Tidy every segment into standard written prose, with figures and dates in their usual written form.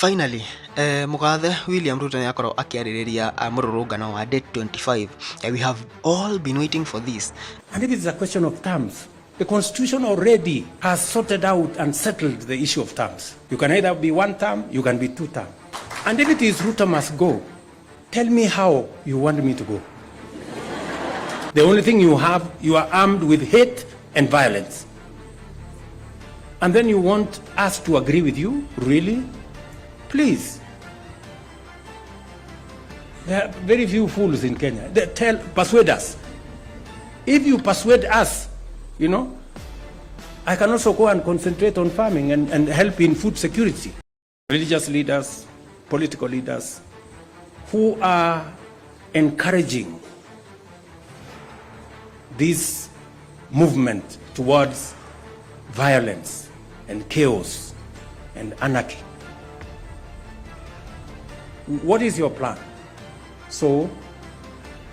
Finally, Mugathe William Ruto yakoro akiaririria mururungano wa date 25. We have all been waiting for this. And if it's a question of terms, the Constitution already has sorted out and settled the issue of terms. You can either be one term, you can be two term. And if it is Ruto must go, tell me how you want me to go. The only thing you are armed with hate and violence. And then you want us to agree with you? Really? Please. There are very few fools in Kenya. Persuade us. If you persuade us, I can also go and concentrate on farming and help in food security. Religious leaders, political leaders who are encouraging this movement towards violence and chaos and anarchy. What is your plan? So,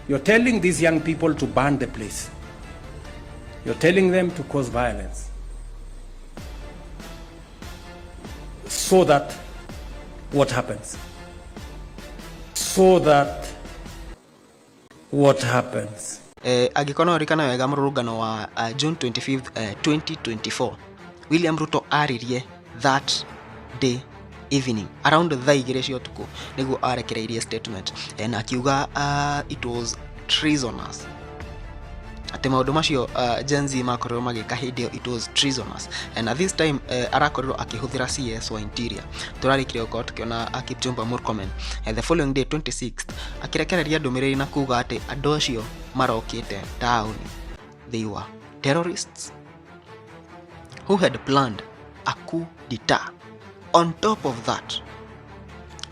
you're telling these young people to burn the place. You're telling them to cause violence. So that what happens? Agikono rikana wega mururungano wa June 25th, 2024. William Ruto aririe that day evening around the igire cia utuku niguo arekereirie statement na akiuga it was treasonous. Ati maundu macio Gen Z makorwo magika hindio it was treasonous, and at this time arakorwo akihuthira CS wa interior. Turarikire uko tukiona Kipchumba MURKOMEN the following day 26th akirekereria ndumiriri na kuga ati andu acio marokite town. They were terrorists who had planned a coup d'etat. On top of that,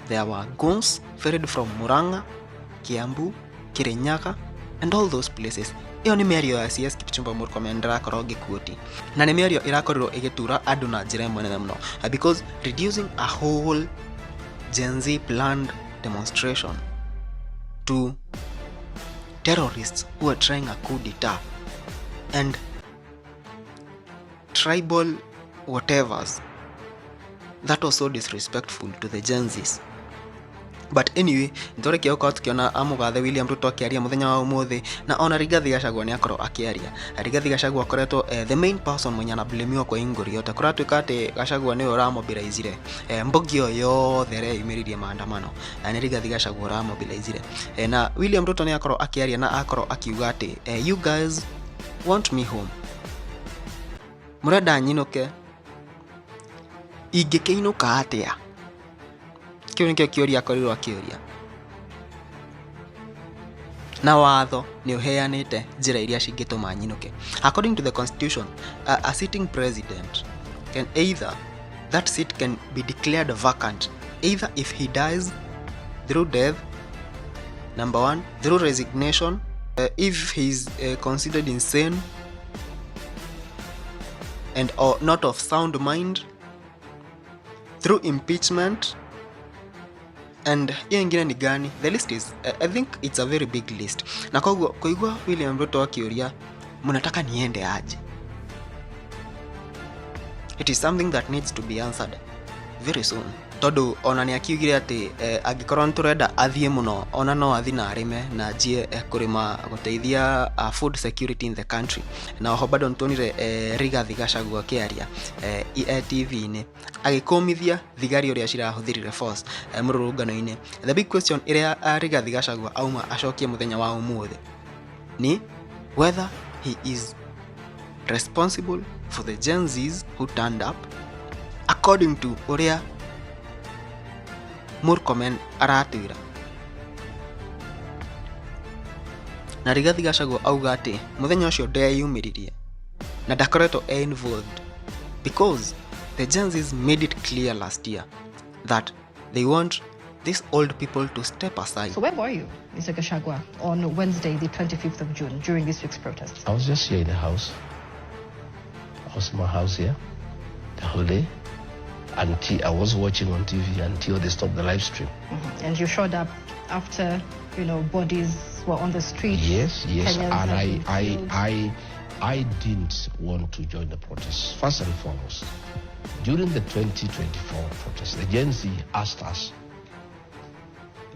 there were guns ferried from Murang'a, Kiambu, Kirinyaga, and all those places. Iyo ni mĩario ya CS Kipchumba MURKOMEN ndĩrakorwo ngĩkuoti. Na nĩ mĩario ĩrakorirwo ĩgĩtura andũ na njĩra ĩmwe nene mũno, because reducing a whole Gen Z planned demonstration to terrorists who are trying a coup d'etat and tribal whatevers, that was so disrespectful to the Gen Zs. But anyway, ndore kia uko tukiona Mugathe William Ruto akiaria muthenya wa umuthi, na ona Rigathi Gachagua ni akorwo akiaria. Rigathi Gachagua akoretwo the main person mwenye anablamiwa kwa inguri yote. Kuratuika ati Gachagua ni uramobilizeire mbogi yothe re imiririe maandamano, ni Rigathi Gachagua uramobilizeire. Na William Ruto ni akorwo akiaria na akorwo akiuga ati you guys want me home, murenda nyinuke, ingĩkĩinũka atia? Kĩu nĩkĩo kĩũria akorirwo akĩũria. Na watho nĩ ũheanĩte njĩra iria cingĩtũma nyinũke. According to the constitution, a sitting president can that seat can be declared vacant either if he dies through death, number one, through resignation, if he is considered insane and or not of sound mind, through impeachment, and ingine ni gani? The list is I think it's a very big list. Na koigwa William Ruto akiuria mnataka niende aje? It is something that needs to be answered very soon. Todo ona ni akiugire ati agikorwo nturenda athie muno, ona no athi na arime na jie kurima guteithia food security in the country. Na oho bado ntonire Rigathi Gachagua kiaria TV ni agikomithia thigari uria cirahuthirire force mururungano-ini. The big question iria Rigathi Gachagua auma acokie muthenya wa umuthi ni whether he is responsible for the Gen Zs who turned up according to uria MURKOMEN aratwira. Na Rigathi Gachagua auga ati muthenya ucio ndeyumiririe na ndakoretwo involved because the Gen Zs made it clear last year that they want these old people to step aside. So where were you, Mr. Gachagua, on Wednesday, the 25th of June, during this week's protests? I was just here in the house. I was in my house here the whole day. Until I was watching on TV until they stopped the live stream. Mm-hmm. And you showed up after, bodies were on the street. Yes. Kenyans, and I didn't want to join the protest. First and foremost, During the 2024 protest, the Gen Z asked us,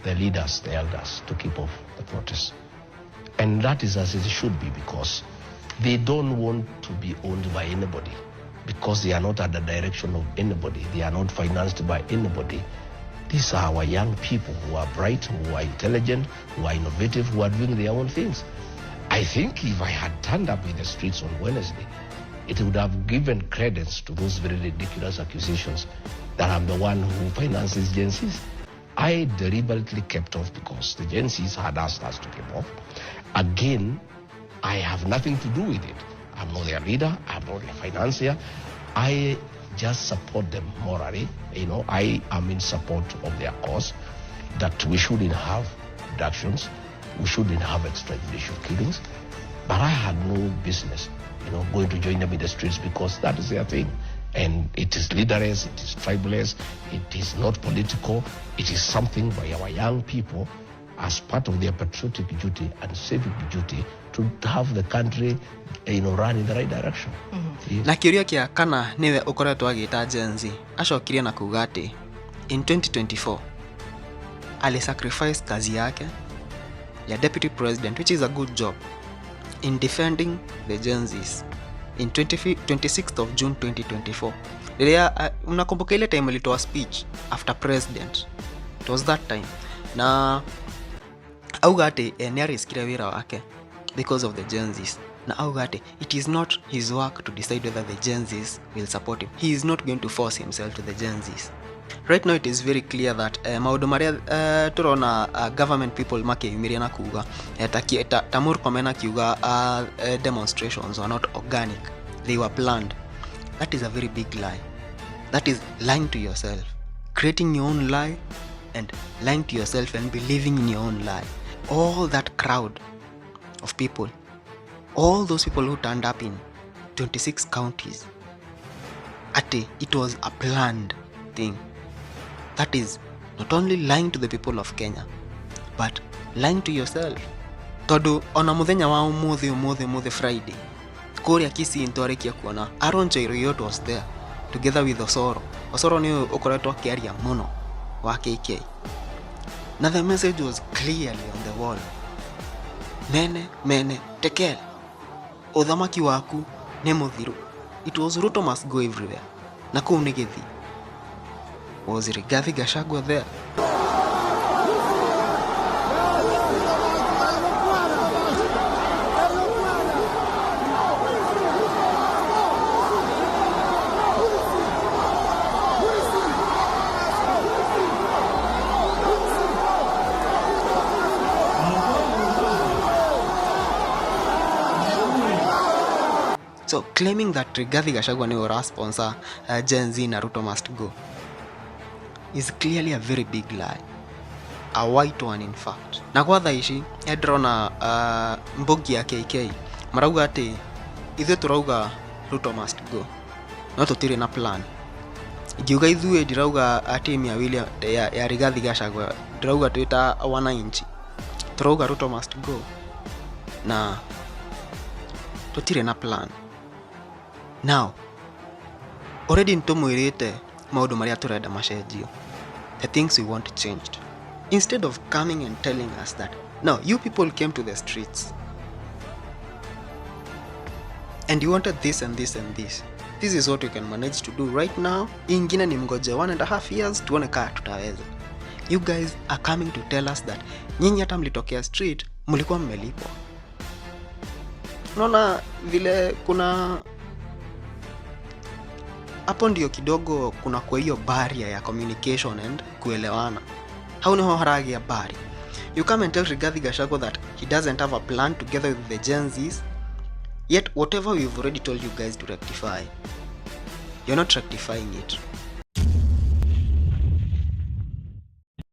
the leaders, the elders, to keep off the protest. And that is as it should be, because they don't want to be owned by anybody, because they are not at the direction of anybody. They are not financed by anybody. These are our young people who are bright, who are intelligent, who are innovative, who are doing their own things. I think if I had turned up in the streets on Wednesday, it would have given credence to those very ridiculous accusations that I'm the one who finances Gen Zs. I deliberately kept off because the Gen Zs had asked us to keep off. Again, I have nothing to do with it. I'm not their leader. I'm not their financier. I just support them morally. I am in support of their cause, that we shouldn't have abductions, we shouldn't have extrajudicial killings. But I had no business, going to join them in the streets, because that is their thing. And it is leaderless, it is tribalist, it is not political. It is something by our young people as part of their patriotic duty and civic duty to have the country, run in the right direction. Yes. Na kiuria kia kana niwe ukoretwo agita Gen Z acokirie na kuga ati in 2024 ali sacrifice kazi yake ya deputy president, which is a good job, in defending the Gen Zs in 26th of June 2024. Unakumbuka ile time alitoa speech after president? It was that time. Na auga ati ni ariskira wira wake because of the Gen Zs. Na auga ati it is not his work to decide whether the Gen Zs will support him. He is not going to force himself to the Gen Zs. Right now it is very clear that maundu maria turona government people makiyumiria na kuga ta MURKOMEN akiuga demonstrations are not organic, they were planned. That is a very big lie. That is lying to yourself, creating your own lie and lying to yourself and believing in your own lie. All that crowd of people, all those people who turned up in 26 counties, it was a planned thing. That is not only lying to the people of Kenya, but lying to yourself. Todo ona muthenya wa umuthi Friday, kuria Kisii ntorekia kuona Aaron Cheruiyot was there together with Osoro ni ukoretwo akiaria muno wa KK. Now the message was clearly on the wall. Mene tekel uthamaki waku ni muthiru. It was RUTO must go everywhere. Na kuu ni Githii. Was GACHAGUA there? So claiming that GACHAGUA ni ora sponsor Gen Z na RUTO must go is clearly a very big lie, a white one in fact. Na kwa thaici edrona mbogi ya KK marauga ati ithe turauga RUTO must go, no tutire na plan. Igiuga ithue dirauga ati mia William ya GACHAGUA dirauga twita wananchi turauga RUTO must go na tutire na plan. Now already ntumwirite maundu maria turenda macenjio, the things we want changed, instead of coming and telling us that no, you people came to the streets and you wanted this and this and this is what you can manage to do right now, ingine ni mgoje 1.5 years tuone kaa tutaweza. You guys are coming to tell us that nyinyi hata mlitokea street mlikuwa mmelipwa. Unaona vile kuna hapo ndio kidogo kuna kwa hiyo barrier ya communication and kuelewana. Hauna haragia bari. You come and tell GACHAGUA that he doesn't have a plan together with the Gen Zs, yet whatever we've already told you guys to rectify, you're not rectifying it.